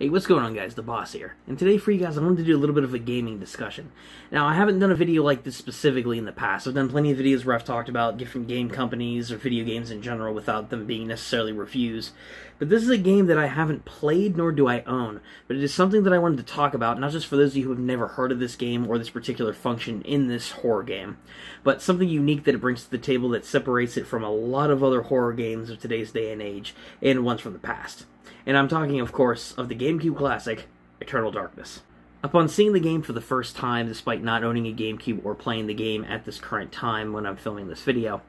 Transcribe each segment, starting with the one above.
Hey, what's going on, guys? The Boss here. And today for you guys, I wanted to do a little bit of a gaming discussion. Now, I haven't done a video like this specifically in the past. I've done plenty of videos where I've talked about different game companies or video games in general without them being necessarily reviews. But this is a game that I haven't played, nor do I own. But it is something that I wanted to talk about, not just for those of you who have never heard of this game or this particular function in this horror game, but something unique that it brings to the table that separates it from a lot of other horror games of today's day and age, and ones from the past. And I'm talking, of course, of the Gamecube classic, Eternal Darkness. Upon seeing the game for the first time, despite not owning a Gamecube or playing the game at this current time when I'm filming this video,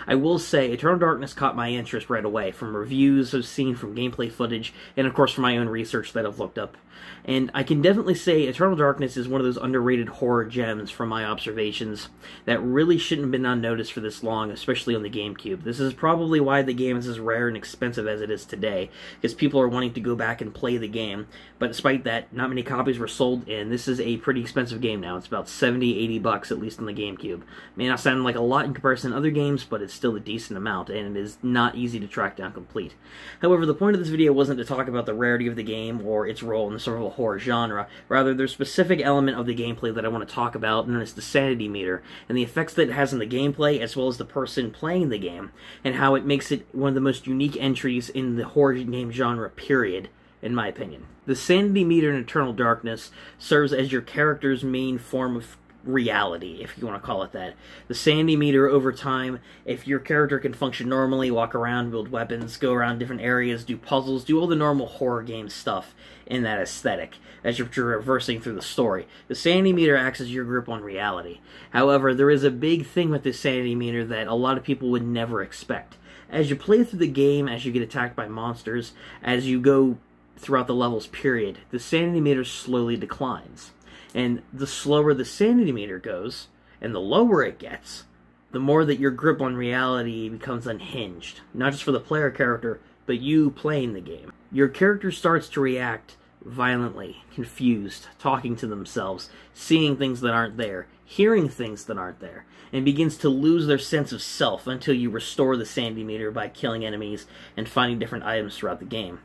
I will say Eternal Darkness caught my interest right away, from reviews I've seen, from gameplay footage, and of course from my own research that I've looked up. And I can definitely say Eternal Darkness is one of those underrated horror gems from my observations that really shouldn't have been unnoticed for this long, especially on the Gamecube. This is probably why the game is as rare and expensive as it is today, because people are wanting to go back and play the game. But despite that, not many copies were sold, and this is a pretty expensive game now. It's about 70, 80 bucks, at least on the Gamecube. May not sound like a lot in comparison to other games, but it's still a decent amount, and it is not easy to track down complete. However, the point of this video wasn't to talk about the rarity of the game or its role in the survival horror genre. Rather, there's a specific element of the gameplay that I want to talk about, known as the Sanity Meter, and the effects that it has on the gameplay, as well as the person playing the game, and how it makes it one of the most unique entries in the horror game genre, period, in my opinion. The Sanity Meter in Eternal Darkness serves as your character's main form of reality, if you want to call it that. The Sanity Meter, over time, if your character can function normally, walk around, build weapons, go around different areas, do puzzles, do all the normal horror game stuff in that aesthetic, as you're traversing through the story, the Sanity Meter acts as your grip on reality. However, there is a big thing with this Sanity Meter that a lot of people would never expect. As you play through the game, as you get attacked by monsters, as you go throughout the levels, period, the Sanity Meter slowly declines. And the slower the Sanity Meter goes, and the lower it gets, the more that your grip on reality becomes unhinged. Not just for the player character, but you playing the game. Your character starts to react violently, confused, talking to themselves, seeing things that aren't there, hearing things that aren't there, and begins to lose their sense of self until you restore the Sanity Meter by killing enemies and finding different items throughout the game.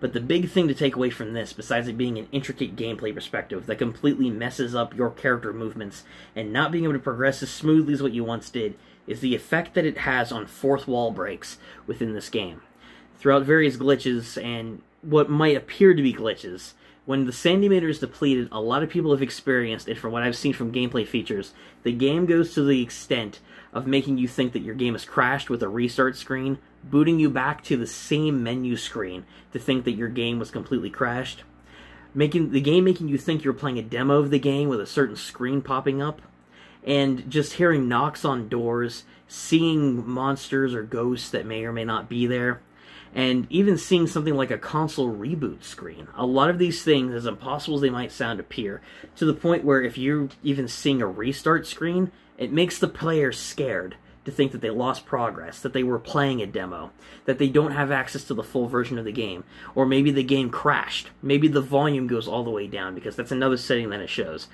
But the big thing to take away from this, besides it being an intricate gameplay perspective that completely messes up your character movements and not being able to progress as smoothly as what you once did, is the effect that it has on fourth wall breaks within this game. Throughout various glitches and what might appear to be glitches, when the Sanity Meter is depleted, a lot of people have experienced it. From what I've seen from gameplay features, the game goes to the extent of making you think that your game has crashed with a restart screen, booting you back to the same menu screen to think that your game was completely crashed, making you think you're playing a demo of the game with a certain screen popping up, and just hearing knocks on doors, seeing monsters or ghosts that may or may not be there, and even seeing something like a console reboot screen. A lot of these things, as impossible as they might sound, appear, to the point where if you're even seeing a restart screen, it makes the player scared to think that they lost progress, that they were playing a demo, that they don't have access to the full version of the game, or maybe the game crashed. Maybe the volume goes all the way down, because that's another setting that it shows.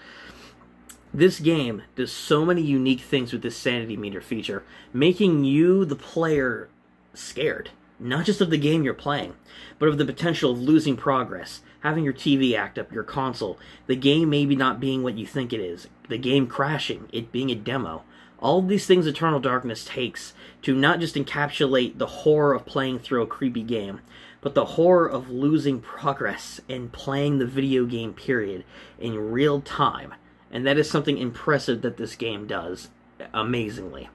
This game does so many unique things with this Sanity Meter feature, making you, the player, scared. Not just of the game you're playing, but of the potential of losing progress, having your TV act up, your console, the game maybe not being what you think it is, the game crashing, it being a demo. All of these things Eternal Darkness takes to not just encapsulate the horror of playing through a creepy game, but the horror of losing progress and playing the video game, period, in real time. And that is something impressive that this game does amazingly.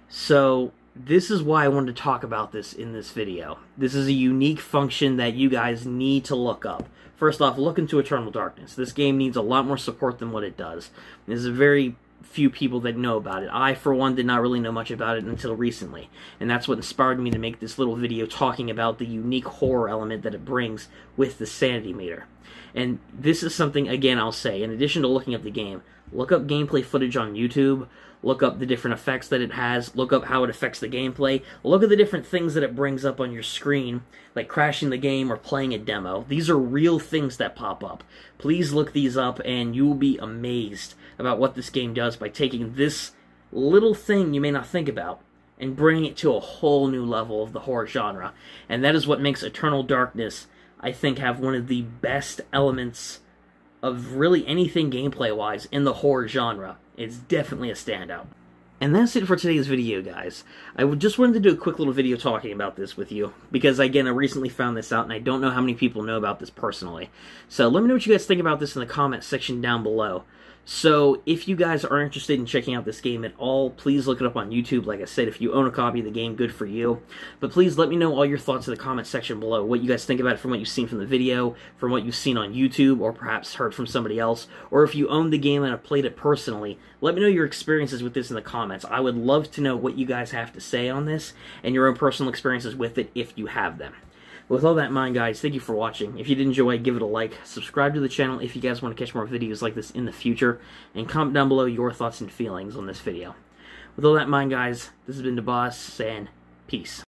So this is why I wanted to talk about this in this video. This is a unique function that you guys need to look up. First off, look into Eternal Darkness. This game needs a lot more support than what it does. There's very few people that know about it. I, for one, did not really know much about it until recently, and that's what inspired me to make this little video talking about the unique horror element that it brings with the Sanity Meter. And this is something, again, I'll say, in addition to looking up the game, look up gameplay footage on YouTube, look up the different effects that it has, look up how it affects the gameplay, look at the different things that it brings up on your screen, like crashing the game or playing a demo. These are real things that pop up. Please look these up, and you will be amazed about what this game does by taking this little thing you may not think about and bringing it to a whole new level of the horror genre. And that is what makes Eternal Darkness I think have one of the best elements of really anything gameplay-wise in the horror genre. It's definitely a standout. And that's it for today's video, guys. I just wanted to do a quick little video talking about this with you, because, again, I recently found this out, and I don't know how many people know about this personally. So let me know what you guys think about this in the comment section down below. So, if you guys are interested in checking out this game at all, please look it up on YouTube. Like I said, if you own a copy of the game, good for you. But please let me know all your thoughts in the comment section below. What you guys think about it from what you've seen from the video, from what you've seen on YouTube, or perhaps heard from somebody else. Or if you own the game and have played it personally, let me know your experiences with this in the comments. I would love to know what you guys have to say on this, and your own personal experiences with it if you have them. With all that in mind, guys, thank you for watching. If you did enjoy, give it a like. Subscribe to the channel if you guys want to catch more videos like this in the future. And comment down below your thoughts and feelings on this video. With all that in mind, guys, this has been the boss saying peace.